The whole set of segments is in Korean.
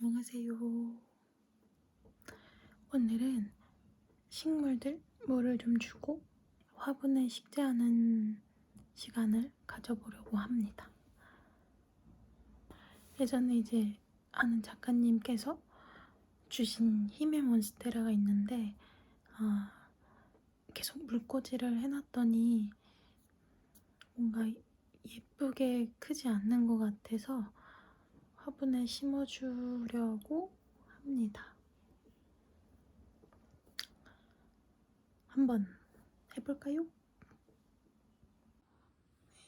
안녕하세요. 오늘은 식물들 물을 좀 주고 화분을 식재하는 시간을 가져보려고 합니다. 예전에 이제 아는 작가님께서 주신 힘의 몬스테라가 있는데 계속 물꽂이를 해놨더니 뭔가 예쁘게 크지 않는 것 같아서 화분에 심어주려고 합니다. 한번 해볼까요?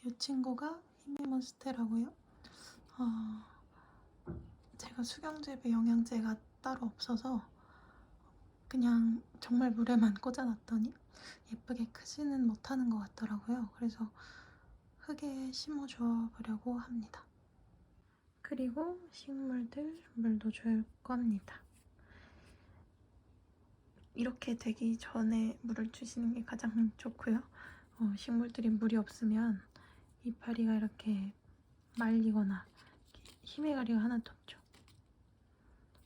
이 친구가 힘의 몬스테라고요. 제가 수경재배 영양제가 따로 없어서 그냥 정말 물에만 꽂아놨더니 예쁘게 크지는 못하는 것 같더라고요. 그래서 흙에 심어줘 보려고 합니다. 그리고 식물들 물도 줄 겁니다. 이렇게 되기 전에 물을 주시는 게 가장 좋고요. 식물들이 물이 없으면 이파리가 이렇게 말리거나 힘의 가리가 하나도 없죠.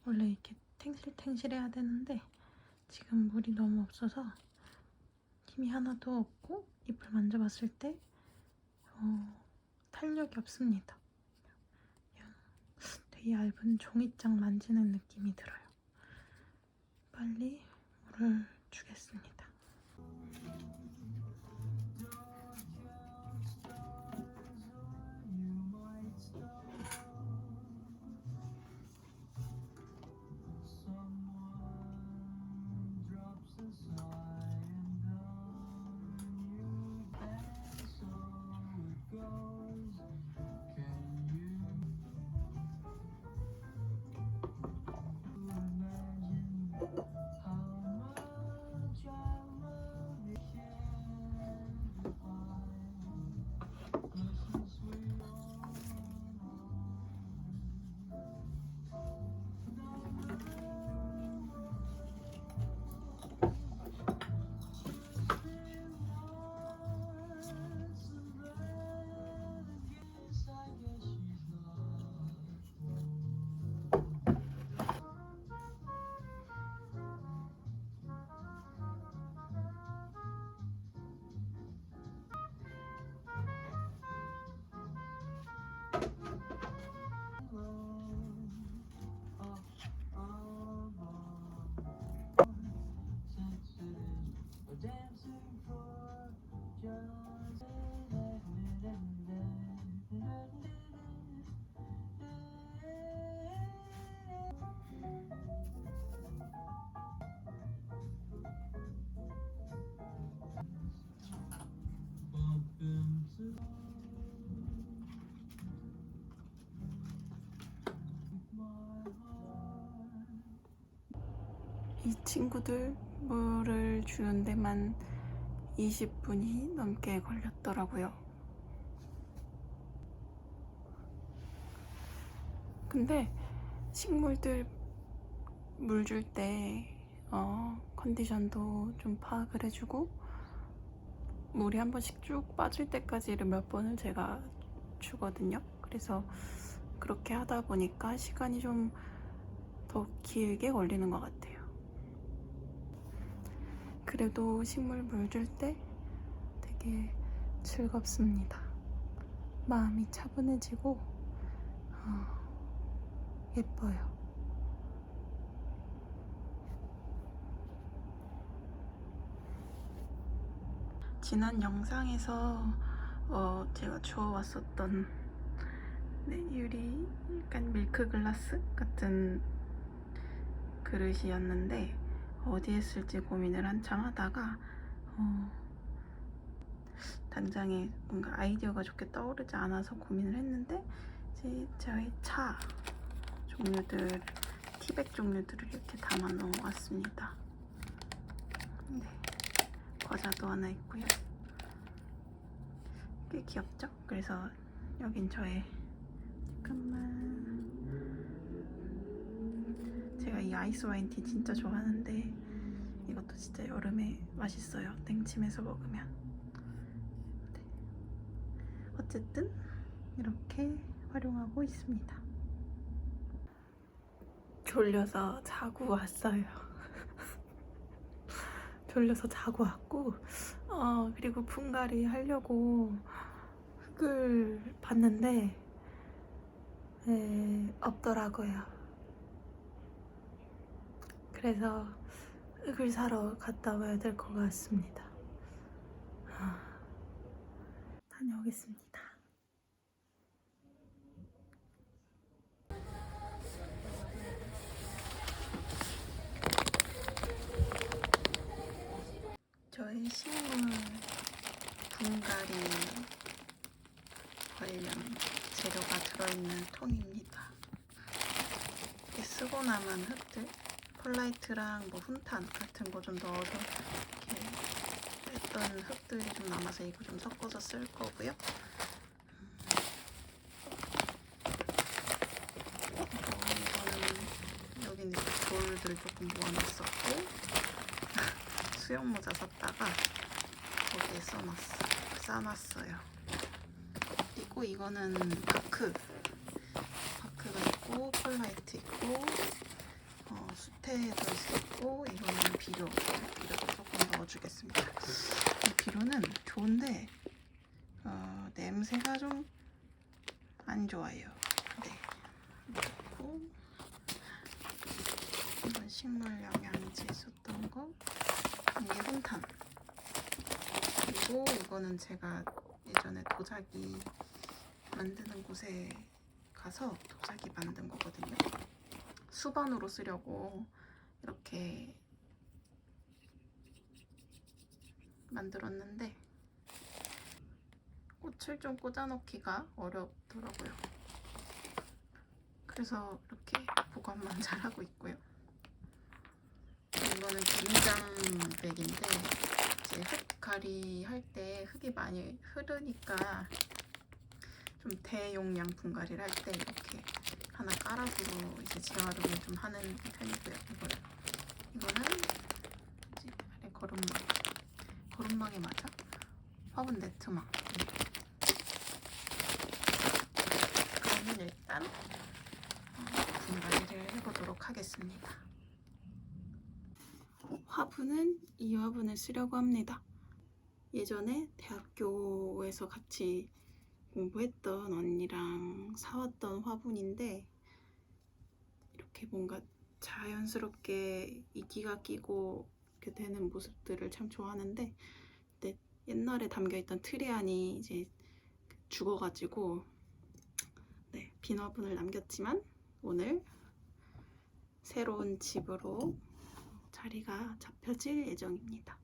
원래 이렇게 탱실탱실해야 되는데 지금 물이 너무 없어서 힘이 하나도 없고 잎을 만져봤을 때 탄력이 없습니다. 그냥 되게 얇은 종이장 만지는 느낌이 들어요. 빨리 물을 주겠습니다. 이 친구들 물을 주는 데만 20분이 넘게 걸렸더라고요. 근데 식물들 물 줄 때 컨디션도 좀 파악을 해주고 물이 한 번씩 쭉 빠질 때까지를 몇 번을 제가 주거든요. 그래서 그렇게 하다 보니까 시간이 좀 더 길게 걸리는 것 같아요. 그래도 식물 물 줄 때 되게 즐겁습니다. 마음이 차분해지고 예뻐요. 지난 영상에서 제가 주워왔었던 유리 약간 밀크글라스 같은 그릇이었는데 어디에 쓸지 고민을 한참 하다가 당장에 뭔가 아이디어가 좋게 떠오르지 않아서 고민을 했는데 이제 저의 차 종류들, 티백 종류들을 이렇게 담아 놓은 것 같습니다. 네, 과자도 하나 있고요. 꽤 귀엽죠? 그래서 여긴 저의 제가 이 아이스 와인티 진짜 좋아하는데 이것도 진짜 여름에 맛있어요. 냉침해서 먹으면. 네. 어쨌든 이렇게 활용하고 있습니다. 졸려서 자고 왔어요. 졸려서 자고 왔고, 그리고 분갈이 하려고 흙을 봤는데 없더라고요. 그래서 흙을 사러 갔다 와야 될 것 같습니다. 다녀오겠습니다. 저희 식물 분갈이 관련 재료가 들어있는 통입니다. 이렇게 쓰고 남은 흙들, 펄라이트랑 뭐 훈탄 같은 거 좀 넣어서 이렇게 했던 흙들이 좀 남아서 이거 좀 섞어서 쓸 거고요. 이거는 여기는 돌들 조금 모아놨었고 수영모자 샀다가 거기에 싸놨어요. 그리고 이거는 파크가 있고 펄라이트 있고 수태도 있었고 이거는 비료도 조금 넣어주겠습니다. 이 비료는 좋은데 냄새가 좀 안 좋아요. 네. 그리고 이건 식물 영양제 썼던 거, 이게 훈탄. 그리고 이거는 제가 예전에 도자기 만드는 곳에 가서 도자기 만든 거거든요. 수반으로 쓰려고 이렇게 만들었는데 꽃을 좀 꽂아놓기가 어렵더라고요. 그래서 이렇게 보관만 잘하고 있고요. 이거는 김장백인데 이제 흙갈이 할 때 흙이 많이 흐르니까 좀 대용량 분갈이를 할 때 이렇게 하나 깔아주고 이제 재활용을 좀 하는 편이고요. 이거는 이제 아래 거름망이 맞아? 화분 네트망. 그러면 일단 분갈이를 해보도록 하겠습니다. 화분은 이 화분을 쓰려고 합니다. 예전에 대학교에서 같이 공부했던 언니랑 사왔던 화분인데 이렇게 뭔가 자연스럽게 이끼가 끼고 이렇게 되는 모습들을 참 좋아하는데 근데 옛날에 담겨있던 트리안이 이제 죽어가지고 빈 화분을 남겼지만 오늘 새로운 집으로 자리가 잡혀질 예정입니다.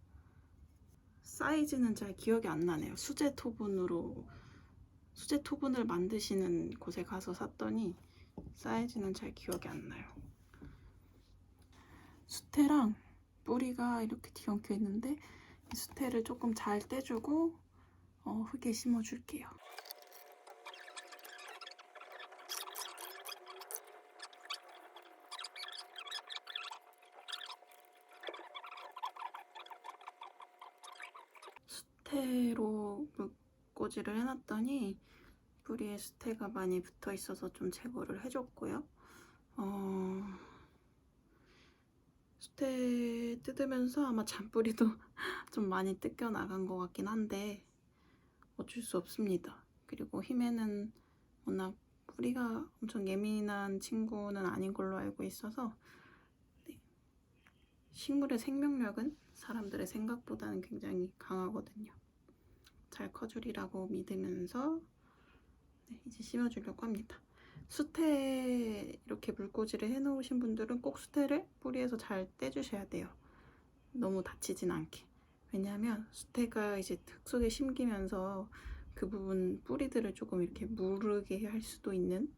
사이즈는 잘 기억이 안 나네요. 수제 토분을 만드시는 곳에 가서 샀더니 사이즈는 잘 기억이 안 나요. 수태랑 뿌리가 이렇게 뒤엉켜 있는데 이 수태를 조금 잘 떼주고 흙에 심어줄게요. 수태로 물꽂이를 해놨더니 뿌리에 수태가 많이 붙어 있어서 좀 제거를 해줬고요. 수태 뜯으면서 아마 잔뿌리도 좀 많이 뜯겨 나간 것 같긴 한데 어쩔 수 없습니다. 그리고 힘에는 워낙 뿌리가 엄청 예민한 친구는 아닌 걸로 알고 있어서 식물의 생명력은 사람들의 생각보다는 굉장히 강하거든요. 잘 커주리라고 믿으면서 이제 심어주려고 합니다. 수태 이렇게 물꽂이를 해놓으신 분들은 꼭 수태를 뿌리에서 잘 떼주셔야 돼요. 너무 다치진 않게. 왜냐하면 수태가 이제 흙 속에 심기면서 그 부분 뿌리들을 조금 이렇게 무르게 할 수도 있는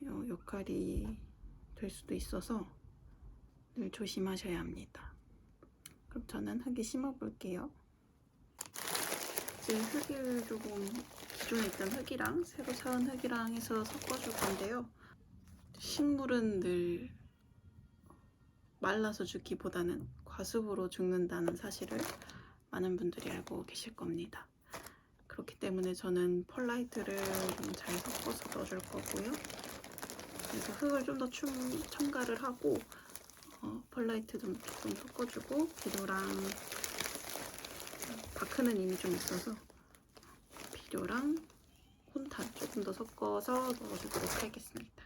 역할이 될 수도 있어서 늘 조심하셔야 합니다. 그럼 저는 흙에 심어볼게요. 이제 흙을 조금 기존에 있던 흙이랑 새로 사온 흙이랑 해서 섞어줄 건데요. 식물은 늘 말라서 죽기보다는 과습으로 죽는다는 사실을 많은 분들이 알고 계실 겁니다. 그렇기 때문에 저는 펄라이트를 좀 잘 섞어서 넣어줄 거고요. 그래서 흙을 좀 더 첨가를 하고 펄라이트 좀 조금 섞어주고 비료랑 바크는 이미 좀 있어서 비료랑 혼탄 조금 더 섞어서 넣어주도록 하겠습니다.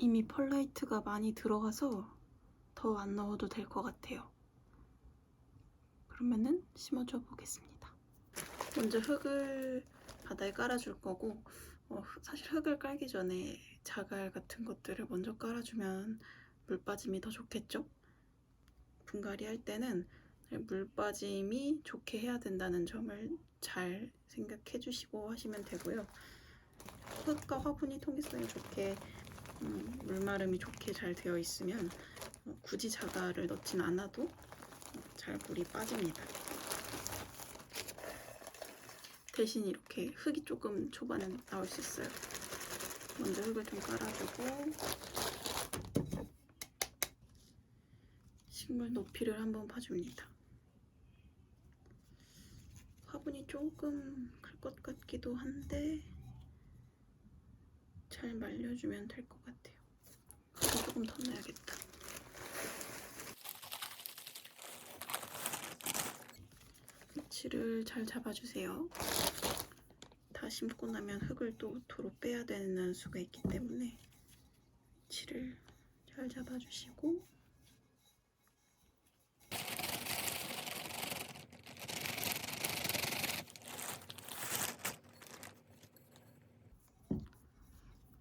이미 펄라이트가 많이 들어가서 더 안 넣어도 될 것 같아요. 그러면은 심어줘 보겠습니다. 먼저 흙을 바닥에 깔아줄 거고 사실 흙을 깔기 전에 자갈 같은 것들을 먼저 깔아주면 물 빠짐이 더 좋겠죠? 분갈이 할 때는 물 빠짐이 좋게 해야 된다는 점을 잘 생각해 주시고 하시면 되고요. 흙과 화분이 통기성이 좋게 물마름이 좋게 잘 되어 있으면 굳이 자갈을 넣진 않아도 잘 물이 빠집니다. 대신 이렇게 흙이 조금 초반에 나올 수 있어요. 먼저 흙을 좀 깔아주고 식물 높이를 한번 봐줍니다. 화분이 조금 클 것 같기도 한데 잘 말려주면 될 것 같아요. 조금 더 넣어야겠다. 위치를 잘 잡아주세요. 다 심고 나면 흙을 또 도로 빼야 되는 수가 있기 때문에 위치를 잘 잡아주시고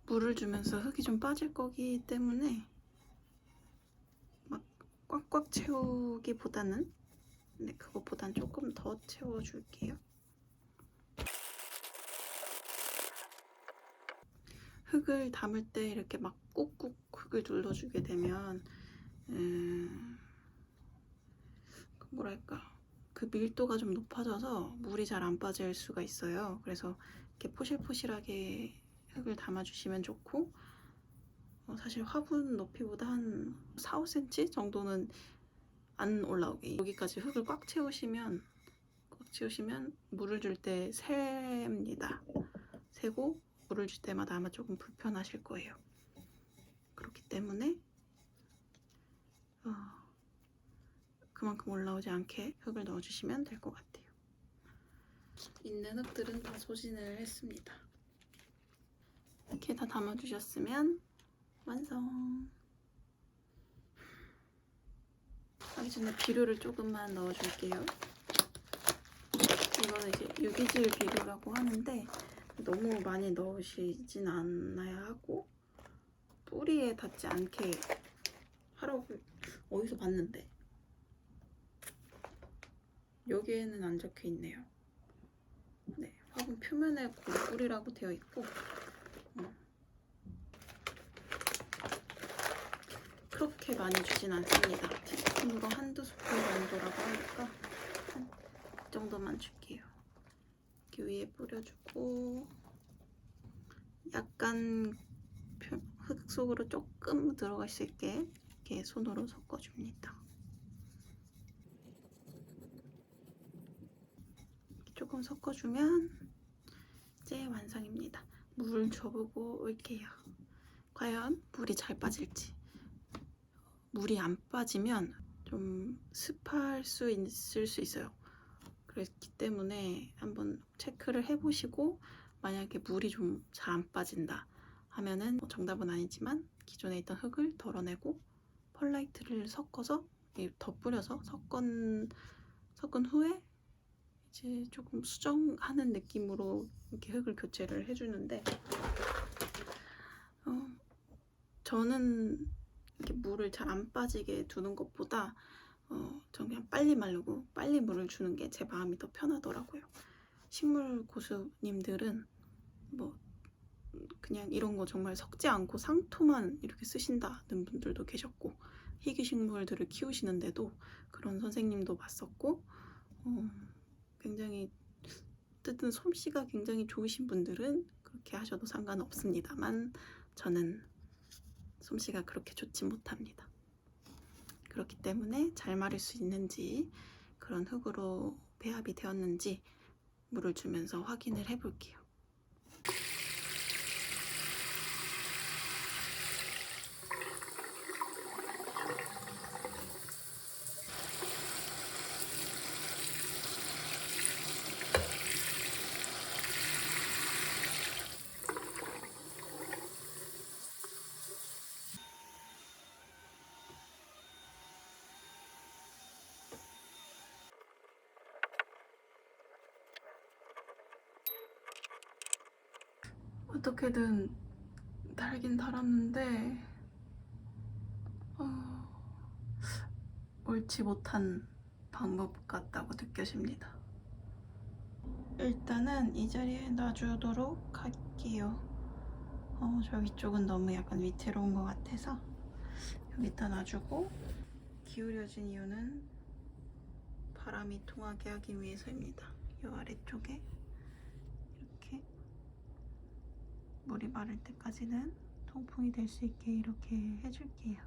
물을 주면서 흙이 좀 빠질 거기 때문에 막 꽉꽉 채우기보다는 그것보단 조금 더 채워줄게요. 흙을 담을 때 이렇게 막 꾹꾹 흙을 눌러주게 되면 뭐랄까 그 밀도가 좀 높아져서 물이 잘 안 빠질 수가 있어요. 그래서 이렇게 포실포실하게 흙을 담아주시면 좋고 사실 화분 높이보다 한 4, 5cm 정도는 안 올라오게 여기까지 흙을 꽉 채우시면 물을 줄 때 셉니다. 세고 물을 줄 때마다 아마 조금 불편하실 거예요. 그렇기 때문에 그만큼 올라오지 않게 흙을 넣어주시면 될 것 같아요. 있는 흙들은 다 소진을 했습니다. 이렇게 다 담아주셨으면 완성! 하기 전에 비료를 조금만 넣어줄게요. 이거는 이제 유기질 비료라고 하는데 너무 많이 넣으시진 않아야 하고 뿌리에 닿지 않게 하라고 어디서 봤는데 여기에는 안 적혀 있네요. 네, 화분 표면에 뿌리라고 되어 있고 그렇게 많이 주진 않습니다. 티스푼으로 한두 스푼 정도라고 하니까 그 정도만 줄게요. 이렇게 위에 뿌려주고 약간 흙 속으로 조금 들어갈 수 있게 이렇게 손으로 섞어줍니다. 조금 섞어주면 이제 완성입니다. 물을 줘보고 올게요. 과연 물이 잘 빠질지. 물이 안 빠지면 좀 습할 수 있을 수 있어요. 그렇기 때문에 한번 체크를 해보시고 만약에 물이 좀 잘 안 빠진다 하면은 정답은 아니지만 기존에 있던 흙을 덜어내고 펄라이트를 섞어서 덧뿌려서 섞은 후에 이제 조금 수정하는 느낌으로 이렇게 흙을 교체를 해주는데 저는 이렇게 물을 잘 안 빠지게 두는 것보다 전 그냥 빨리 마르고 빨리 물을 주는 게 제 마음이 더 편하더라고요. 식물 고수님들은 뭐 그냥 이런 거 정말 섞지 않고 상토만 이렇게 쓰신다는 분들도 계셨고 희귀식물들을 키우시는데도 그런 선생님도 봤었고, 굉장히 어쨌든 솜씨가 굉장히 좋으신 분들은 그렇게 하셔도 상관없습니다만 저는 솜씨가 그렇게 좋지 못합니다. 그렇기 때문에 잘 마를 수 있는지, 그런 흙으로 배합이 되었는지 물을 주면서 확인을 해볼게요. 어떻게든 달긴 달았는데 옳지 못한 방법 같다고 느껴집니다. 일단은 이 자리에 놔주도록 할게요. 저 위쪽은 너무 약간 위태로운 것 같아서 여기다 놔주고, 기울여진 이유는 바람이 통하게 하기 위해서입니다. 이 아래쪽에 이렇게 물이 마를 때까지는 통풍이 될 수 있게 이렇게 해줄게요.